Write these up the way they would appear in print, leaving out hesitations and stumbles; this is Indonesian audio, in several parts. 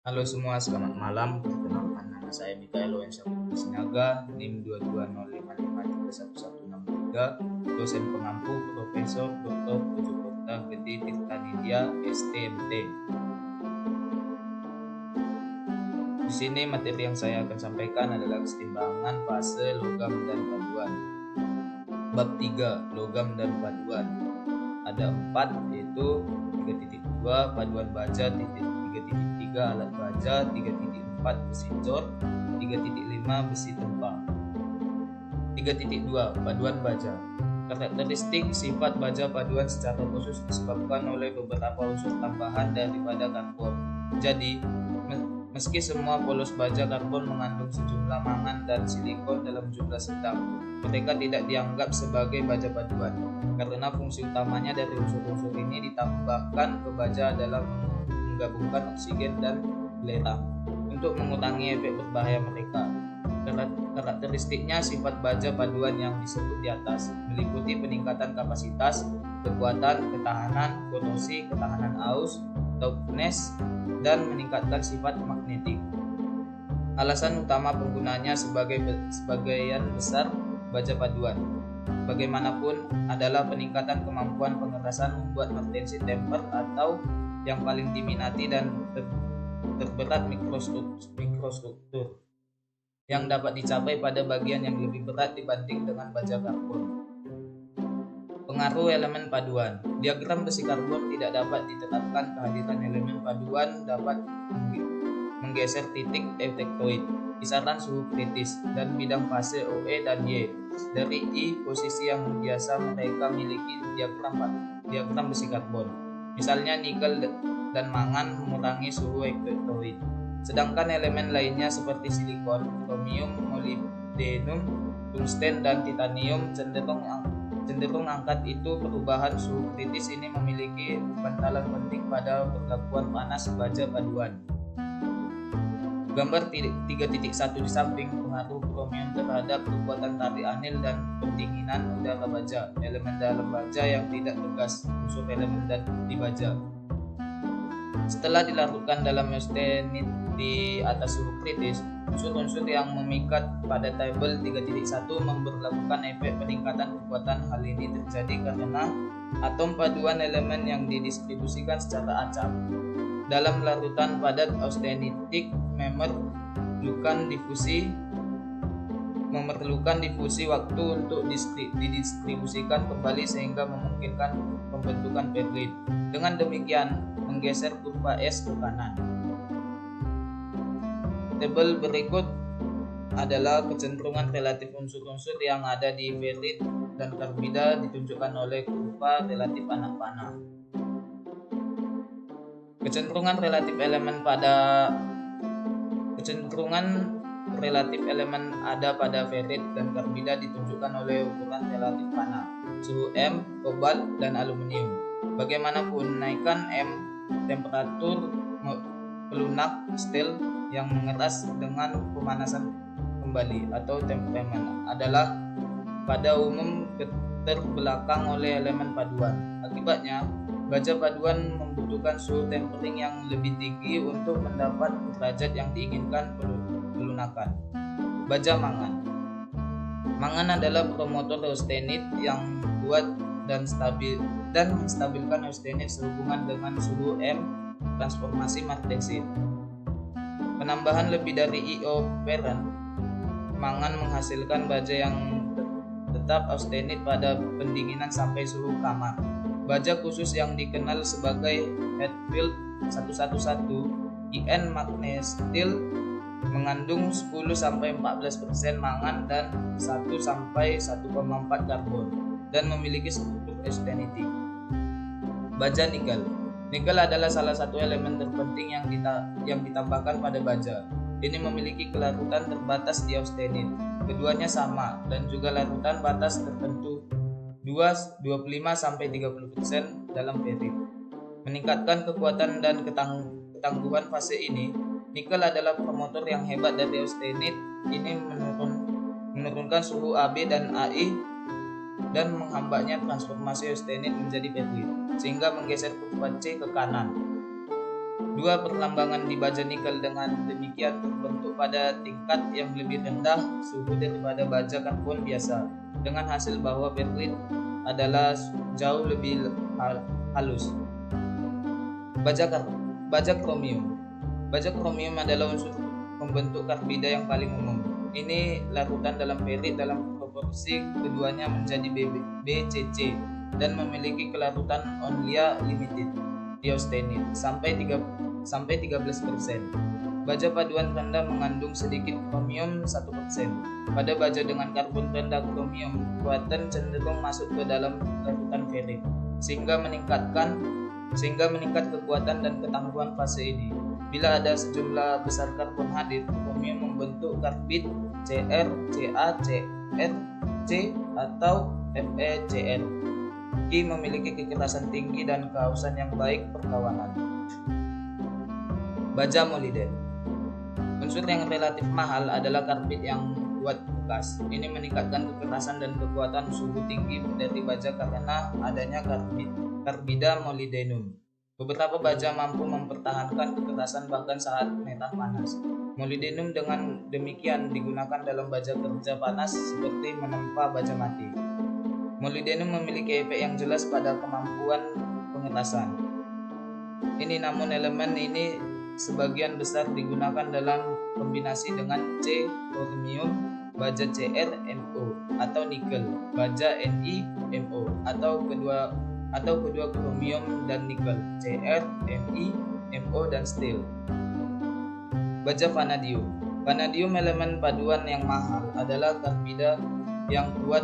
Halo semua, selamat malam. Perkenalkan nama saya Mikael Lowensyah Sinaga, NIM 22055311163, dosen pengampu Profesor Dr. Putu Kota Gede Tirtanindya, STMT. Di sini materi yang saya akan sampaikan adalah kesetimbangan fase logam dan paduan. Bab 3, logam dan paduan. Ada 4, yaitu 3.2 paduan baja, 3.3 alat baja, 3.4 besi cor, 3.5 besi tempang. 3.2 paduan baja. Karakteristik sifat baja paduan secara khusus disebabkan oleh beberapa unsur tambahan daripada karbon. Jadi, meski semua polos baja karbon mengandung sejumlah mangan dan silikon dalam jumlah sedang, mereka tidak dianggap sebagai baja paduan karena fungsi utamanya dari unsur-unsur ini ditambahkan ke baja adalah menggabungkan oksigen dan belerang untuk mengurangi efek berbahaya mereka. Karakteristiknya sifat baja paduan yang disebut di atas meliputi peningkatan kapasitas, kekuatan, ketahanan, korosi, ketahanan aus, toughness, dan meningkatkan sifat magnetik. Alasan utama penggunaannya sebagian besar baja paduan bagaimanapun adalah peningkatan kemampuan pengerasan membuat mertensi temper atau yang paling diminati dan terberat mikrostruktur yang dapat dicapai pada bagian yang lebih berat dibanding dengan baja karbon. Pengaruh elemen paduan. Diagram besi karbon tidak dapat ditetapkan kehadiran elemen paduan dapat menggeser titik efektoid, kisaran suhu kritis, dan bidang fase OE dan Y dari I posisi yang biasa mereka miliki diagram besi karbon. Misalnya nikel dan mangan mengurangi suhu efektoid. Sedangkan elemen lainnya seperti silikon, kromium, molybdenum, tungsten, dan titanium cenderung angkat itu perubahan suhu kritis ini memiliki bantalan penting pada perlakuan panas baja paduan. Gambar 3.1 di samping pengaruh kromium terhadap kekuatan tarik anil dan pendinginan udara baja, elemen dalam baja yang tidak tegas, unsur elemen di baja. Setelah dilarutkan dalam austenit di atas suhu kritis, unsur-unsur yang memikat pada tabel 3.1 memberlakukan efek peningkatan kekuatan. Hal ini terjadi karena atom paduan elemen yang didistribusikan secara acak. Dalam larutan padat austenitik memerlukan difusi waktu untuk didistribusikan kembali sehingga memungkinkan pembentukan perlit. Dengan demikian, menggeser kurva S ke kanan. Tabel berikut adalah kecenderungan relatif unsur-unsur yang ada di ferrit dan karbida ditunjukkan oleh kurva relatif anak panah. Kecenderungan relatif elemen ada pada ferrit dan karbida ditunjukkan oleh ukuran relatif panah, suhu M, kobalt, dan aluminium. Bagaimanapun, naikkan M temperatur pelunak steel yang mengeras dengan pemanasan kembali atau temperamen adalah pada umum terbelakang oleh elemen paduan. Akibatnya, baja paduan membutuhkan suhu tempering yang lebih tinggi untuk mendapat derajat yang diinginkan pelunakan. Baja mangan. Mangan adalah promotor austenit yang kuat dan menstabilkan austenit sehubungan dengan suhu M transformasi martensit. Penambahan lebih dari IO parent mangan menghasilkan baja yang tetap austenit pada pendinginan sampai suhu kamar. Baja khusus yang dikenal sebagai Hatfield 111 IN magnes steel mengandung 10-14% mangan dan 1-1,4 karbon dan memiliki struktur austenitik. Baja nikel. Nikel adalah salah satu elemen terpenting yang ditambahkan pada baja. Ini memiliki kelarutan terbatas di austenit. Keduanya sama dan juga larutan batas tertentu 25-30% dalam ferrit. Meningkatkan kekuatan dan ketangguhan fase ini, nikel adalah promotor yang hebat dari austenit. Ini menurunkan suhu AB dan AI dan menghambatnya transformasi austenit menjadi ferrit, sehingga menggeser kurva C ke kanan. Dua pertambangan di baja nikel dengan demikian terbentuk pada tingkat yang lebih rendah suhu daripada baja karbon biasa, dengan hasil bahwa ferrit adalah jauh lebih halus. Baja kromium. Baja kromium adalah unsur pembentuk karbida yang paling umum. Ini larutan dalam ferrit dalam proporsi keduanya menjadi BCC dan memiliki kelarutan onlia limited di austenit sampai 13%. Baja paduan rendah mengandung sedikit kromium 1%. Pada baja dengan karbon rendah kromium, kekuatan cenderung masuk ke dalam larutan ferrit sehingga meningkat kekuatan dan ketangguhan fase ini. Bila ada sejumlah besar karbon hadir, kromium membentuk karbid Cr, Ca, Cr, C atau FeCl. Ki memiliki kekerasan tinggi dan kehausan yang baik perkawanan. Baja moliden. Unsur yang relatif mahal adalah karbid yang kuat bekas. Ini meningkatkan kekerasan dan kekuatan suhu tinggi dari baja karena adanya karbida molybdenum. Beberapa baja mampu mempertahankan kekerasan bahkan saat metal panas. Molybdenum dengan demikian digunakan dalam baja kerja panas seperti menempa baja mati. Molybdenum memiliki efek yang jelas pada kemampuan pengerasan. Namun elemen ini sebagian besar digunakan dalam kombinasi dengan C-kromium, baja Cr-MO atau nikel, baja Ni-MO atau kedua kromium dan nikel, Cr, Mi, Mo dan steel. Baja vanadium. Vanadium elemen paduan yang mahal adalah karbida yang kuat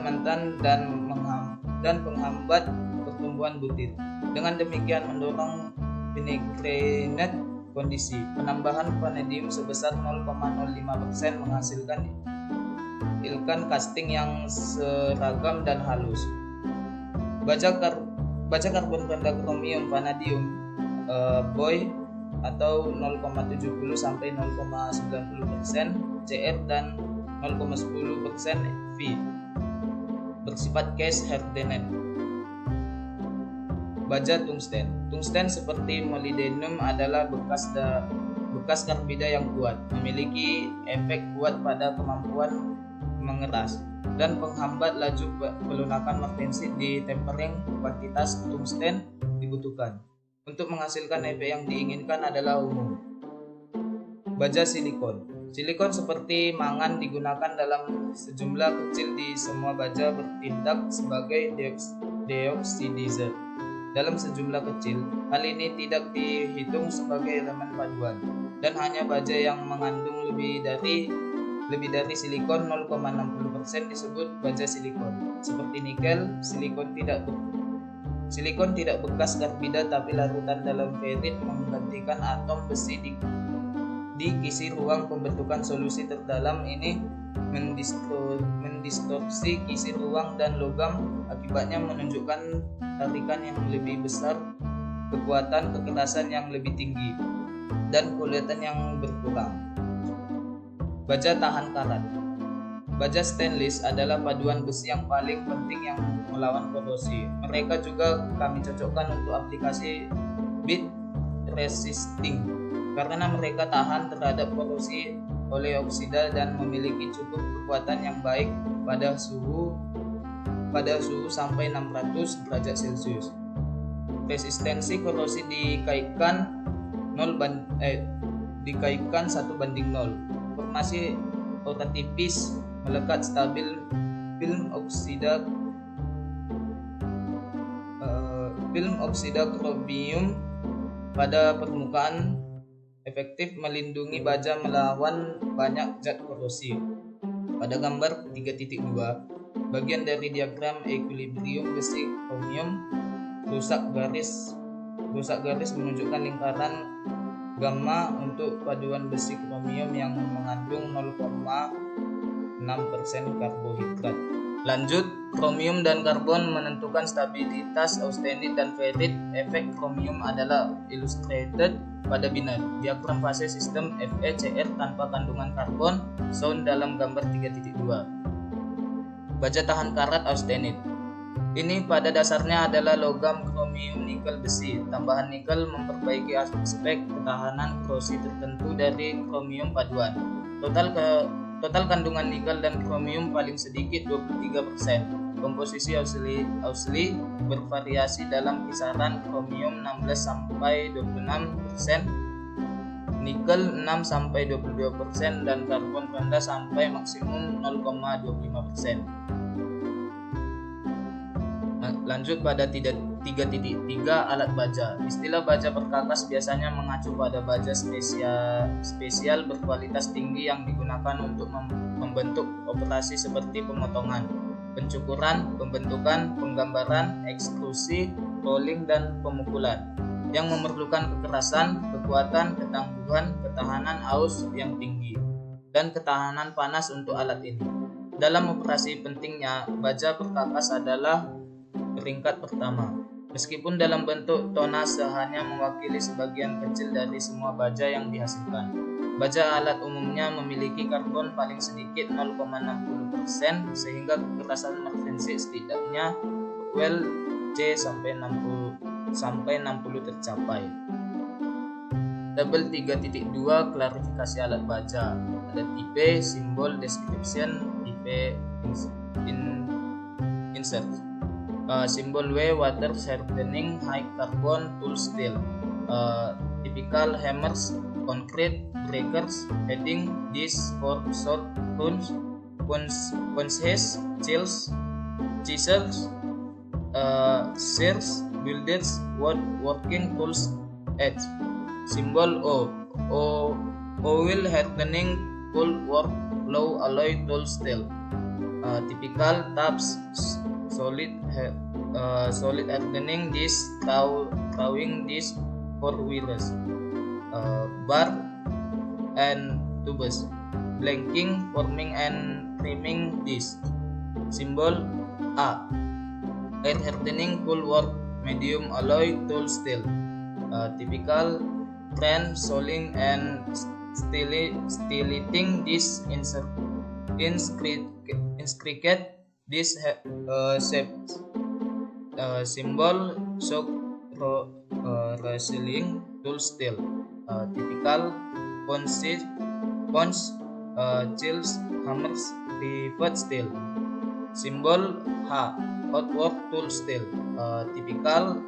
mantan dan penghambat pertumbuhan butir. Dengan demikian mendorong vinaigrette kondisi. Penambahan vanadium sebesar 0,05% menghasilkan ilkan casting yang seragam dan halus. Baja karbon rendah kromium vanadium Boy atau 0,70 sampai 0,90% Cr dan 0,10% V bersifat case hardened. Baja tungsten. Tungsten seperti molybdenum adalah bekas karbida yang kuat, memiliki efek kuat pada kemampuan mengeras dan penghambat laju pelunakan magnesit di tempering. Kuantitas tungsten dibutuhkan untuk menghasilkan efek yang diinginkan adalah umum. Baja silikon. Silikon seperti mangan digunakan dalam sejumlah kecil di semua baja, bertindak sebagai deoksidizer dalam sejumlah kecil. Hal ini tidak dihitung sebagai elemen paduan dan hanya baja yang mengandung lebih dari silikon 0,60% disebut baja silikon. Seperti nikel, silikon tidak bekas karbida tapi larutan dalam ferrit menggantikan atom besi di kisi ruang. Pembentukan solusi terdalam ini mendistorsi kisi ruang dan logam, akibatnya menunjukkan tarikan yang lebih besar, kekuatan kekerasan yang lebih tinggi, dan kulatan yang berkurang. Baja tahan karat. Baja stainless adalah paduan besi yang paling penting yang melawan korosi. Mereka juga kami cocokkan untuk aplikasi bead resisting karena mereka tahan terhadap korosi oleh oksida dan memiliki cukup kekuatan yang baik pada suhu sampai 600 derajat Celcius. Resistensi korosi dikaitkan 1:0. Formasi otak tipis melekat stabil. Film oksida kromium pada permukaan efektif melindungi baja melawan banyak zat korosi. Pada gambar 3.2, bagian dari diagram equilibrium besi kromium, rusak garis menunjukkan lingkaran gamma untuk paduan besi kromium yang mengandung 0,6% karbohidrat. Lanjut, kromium dan karbon menentukan stabilitas austenit dan ferrit. Efek kromium adalah illustrated pada binar diagram fase sistem FeCr tanpa kandungan karbon shown dalam gambar 3.2. Baja tahan karat austenit. Ini pada dasarnya adalah logam, kromium, nikel, besi. Tambahan nikel memperbaiki aspek ketahanan korosi tertentu dari kromium paduan. Total kandungan nikel dan kromium paling sedikit 23%. Komposisi Ausli bervariasi dalam kisaran kromium 16 sampai 26%, nikel 6 sampai 22% dan karbon rendah sampai maksimum 0,25%. Lanjut pada 3.3 alat baja. Istilah baja perkakas biasanya mengacu pada baja spesial berkualitas tinggi yang digunakan untuk membentuk operasi seperti pemotongan, pencukuran, pembentukan, penggambaran, ekstrusi, rolling, dan pemukulan yang memerlukan kekerasan, kekuatan, ketangguhan, ketahanan aus yang tinggi, dan ketahanan panas untuk alat ini. Dalam operasi pentingnya, baja perkakas adalah peringkat pertama. Meskipun dalam bentuk tonase hanya mewakili sebagian kecil dari semua baja yang dihasilkan. Baja alat umumnya memiliki karbon paling sedikit 0,60% sehingga kekerasan mertensi setidaknya well C sampai 60 tercapai. Tabel 3.2 klarifikasi alat baja. Ada tipe, simbol, description, tipe, insert. Simbol W, water hardening high carbon tool steel. Typical hammers, concrete breakers, heading, disc for short punches, chills, scissors, shears, builders, working tools edge. Simbol O, oil hardening tool work low alloy tool steel. Typical tabs, solid hardening disc, throwing disc for wheels, bar and tubes, blanking, forming and trimming disc. Symbol A, air hardening tool work medium alloy tool steel. Typical trend, soling and stileting disc, inscricate disc shapes. Symbol shock wrestling tool steel. Typical punch, chills, hammers, pivot steel. Symbol H, hot work tool steel. Typical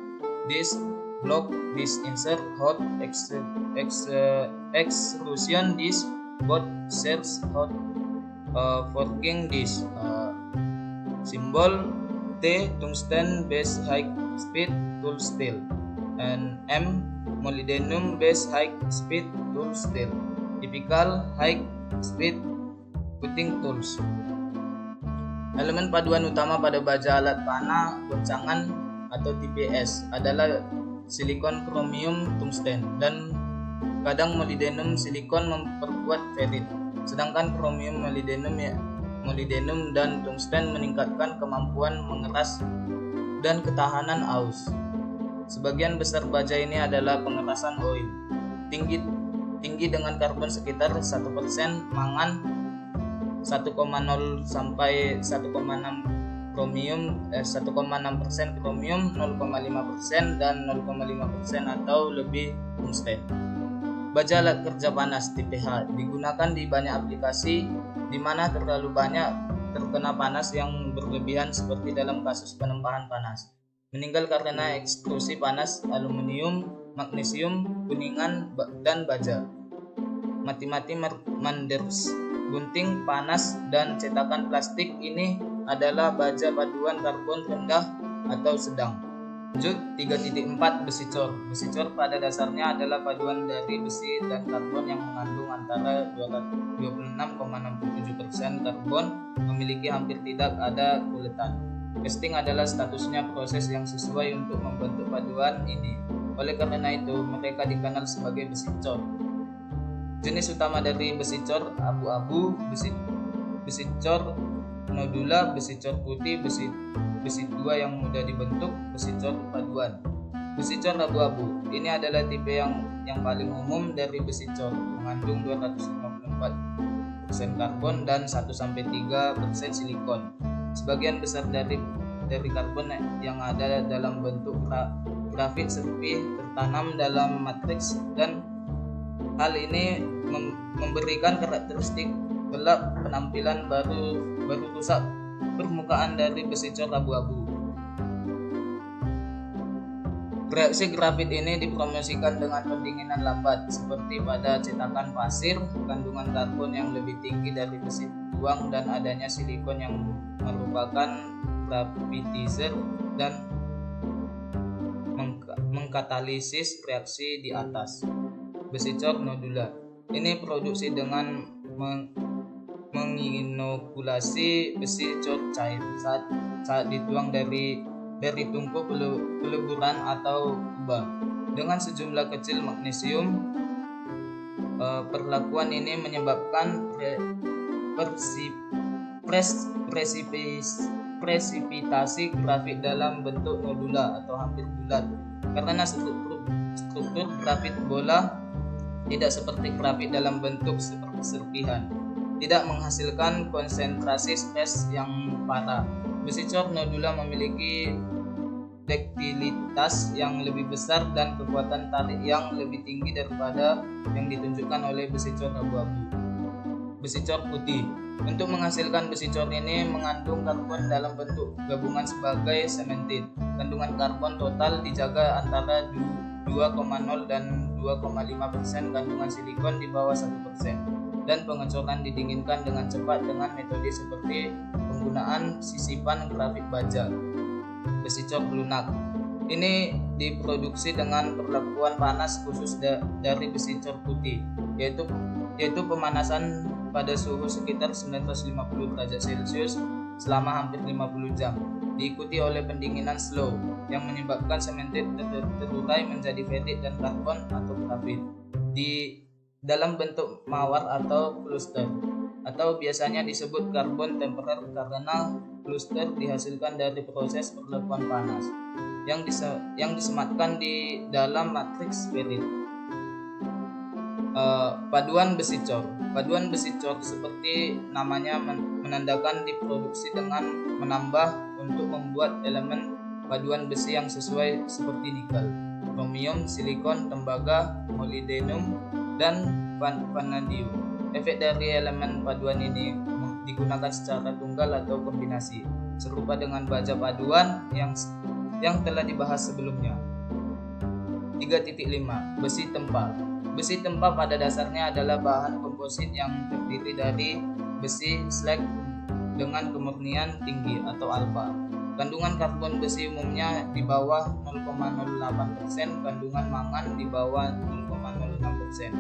disc block, disc insert, hot extrusion disc, both shells, hot forging disc. Symbol T, tungsten based high speed tool steel, and M, molybdenum based high speed tool steel. Typical high speed cutting tools. Elemen paduan utama pada baja alat panah goncangan atau TPS adalah silikon, kromium, tungsten, dan kadang molybdenum silikon memperkuat ferrit. Sedangkan kromium, molybdenum dan tungsten meningkatkan kemampuan mengeras dan ketahanan aus. Sebagian besar baja ini adalah pengerasan oil tinggi dengan karbon sekitar 1%, mangan 1,0 sampai 1,6 kromium, 1,6% kromium, 0,5% dan 0,5% atau lebih tungsten. Baja alat kerja panas tipe H digunakan di banyak aplikasi di mana terlalu banyak terkena panas yang berlebihan seperti dalam kasus penempahan panas, meninggal karena eksklusi panas aluminium, magnesium, kuningan, dan baja. Mati-mati manders, gunting, panas, dan cetakan plastik ini adalah baja paduan karbon rendah atau sedang. Lanjut 3.4 besi cor. Besi cor pada dasarnya adalah paduan dari besi dan karbon yang mengandung antara 26,67% karbon, memiliki hampir tidak ada kuletan. Casting adalah statusnya proses yang sesuai untuk membentuk paduan ini. Oleh karena itu, mereka dikenal sebagai besi cor. Jenis utama dari besi cor abu-abu, besi cor nodula, besi cor putih, besi tua yang mudah dibentuk, besi cor paduan. Besi cor abu-abu ini adalah tipe yang paling umum dari besi cor, mengandung 254% karbon dan 1-3% silikon. Sebagian besar dari dari karbon yang ada dalam bentuk grafit seperti tertanam dalam matriks, dan hal ini memberikan karakteristik gelap penampilan baru rusak permukaan dari besi cor abu-abu. Reaksi grafit ini dipromosikan dengan pendinginan lambat, seperti pada cetakan pasir, kandungan karbon yang lebih tinggi dari besi tuang dan adanya silikon yang merupakan gravitizer dan mengkatalisis reaksi di atas. Besi cor nodular ini produksi dengan menginokulasi besi cor cair saat dituang dari tungku peleburan atau kubah dengan sejumlah kecil magnesium. Perlakuan ini menyebabkan presipitasi grafit dalam bentuk nodula atau hampir bulat, karena struktur grafit bola tidak seperti grafit dalam bentuk seperti serpihan, tidak menghasilkan konsentrasi stres yang parah. Besi cor nodula memiliki duktilitas yang lebih besar dan kekuatan tarik yang lebih tinggi daripada yang ditunjukkan oleh besi cor abu-abu. Besi cor putih. Untuk menghasilkan besi cor ini mengandung karbon dalam bentuk gabungan sebagai sementit. Kandungan karbon total dijaga antara 2,0 dan 2,5%, kandungan silikon di bawah 1%, dan pengecoran didinginkan dengan cepat dengan metode seperti penggunaan sisipan grafit baja. Besi cor lunak ini diproduksi dengan perlakuan panas khusus dari besi cor putih, yaitu pemanasan pada suhu sekitar 950 derajat Celcius selama hampir 50 jam, diikuti oleh pendinginan slow yang menyebabkan sementit terurai menjadi ferrit dan karbon atau grafit di dalam bentuk mawar atau cluster, atau biasanya disebut karbon temperer karena cluster dihasilkan dari proses perlakuan panas yang disematkan di dalam matriks ferrit. Paduan besi cor. Paduan besi cor seperti namanya menandakan diproduksi dengan menambah untuk membuat elemen paduan besi yang sesuai seperti nikel, kromium, silikon, tembaga, molybdenum, dan vanadium. Efek dari elemen paduan ini digunakan secara tunggal atau kombinasi, serupa dengan baja paduan yang telah dibahas sebelumnya. 3.5 Besi tempa. Besi tempa pada dasarnya adalah bahan komposit yang terdiri dari besi slag dengan kemurnian tinggi atau alfa. Kandungan karbon besi umumnya di bawah 0,08%, kandungan mangan di bawah 0,06%.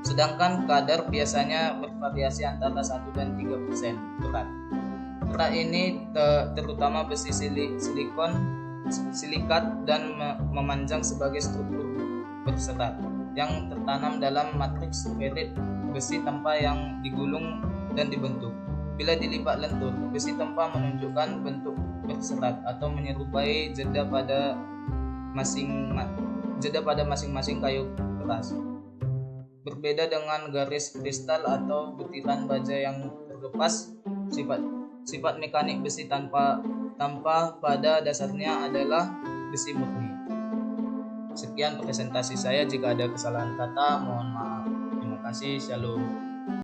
Sedangkan kadar biasanya bervariasi antara 1 dan 3%. Kerak ini terutama besi silikat dan memanjang sebagai struktur berserat yang tertanam dalam matriks ferrit besi tempa yang digulung dan dibentuk. Bila dilipat lentur, besi tempa menunjukkan bentuk berserat atau menyerupai jeda pada masing-masing kayu keras. Berbeda dengan garis kristal atau butiran baja yang terlepas, sifat mekanik besi tanpa pada dasarnya adalah besi murni. Sekian presentasi saya, jika ada kesalahan kata mohon maaf. Terima kasih, shalom.